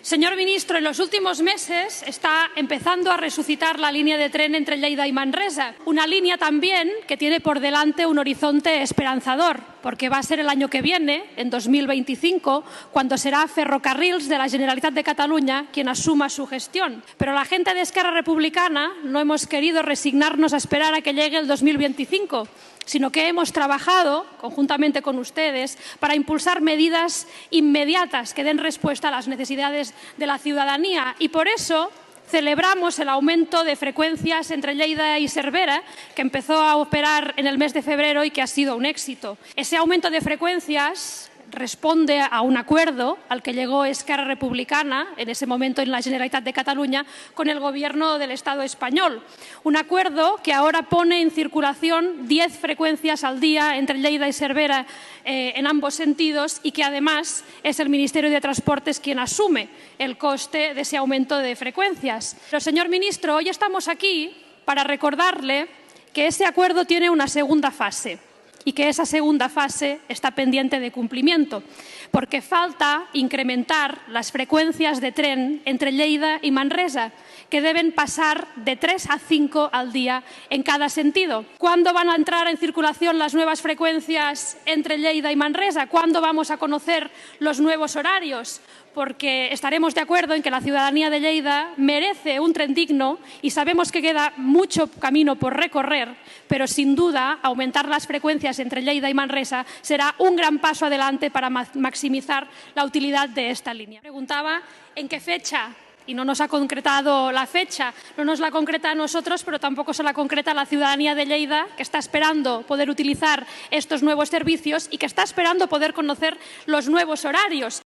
Señor ministro, en los últimos meses está empezando a resucitar la línea de tren entre Lleida y Manresa. Una línea también que tiene por delante un horizonte esperanzador, porque va a ser el año que viene, en 2025, cuando será Ferrocarrils de la Generalitat de Cataluña quien asuma su gestión. Pero la gente de Esquerra Republicana no hemos querido resignarnos a esperar a que llegue el 2025, sino que hemos trabajado conjuntamente con ustedes para impulsar medidas inmediatas que den respuesta a las necesidades de la ciudadanía. Y por eso celebramos el aumento de frecuencias entre Lleida y Cervera, que empezó a operar en el mes de febrero y que ha sido un éxito. Ese aumento de frecuencias responde a un acuerdo al que llegó Esquerra Republicana, en ese momento en la Generalitat de Cataluña, con el Gobierno del Estado español. Un acuerdo que ahora pone en circulación 10 frecuencias al día entre Lleida y Cervera en ambos sentidos y que además es el Ministerio de Transportes quien asume el coste de ese aumento de frecuencias. Pero, señor ministro, hoy estamos aquí para recordarle que ese acuerdo tiene una segunda fase y que esa segunda fase está pendiente de cumplimiento, porque falta incrementar las frecuencias de tren entre Lleida y Manresa, que deben pasar de 3 a 5 al día en cada sentido. ¿Cuándo van a entrar en circulación las nuevas frecuencias entre Lleida y Manresa? ¿Cuándo vamos a conocer los nuevos horarios? Porque estaremos de acuerdo en que la ciudadanía de Lleida merece un tren digno y sabemos que queda mucho camino por recorrer, pero sin duda aumentar las frecuencias entre Lleida y Manresa será un gran paso adelante para maximizar la utilidad de esta línea. Preguntaba en qué fecha, y no nos ha concretado la fecha, no nos la concreta a nosotros, pero tampoco se la concreta a la ciudadanía de Lleida, que está esperando poder utilizar estos nuevos servicios y que está esperando poder conocer los nuevos horarios.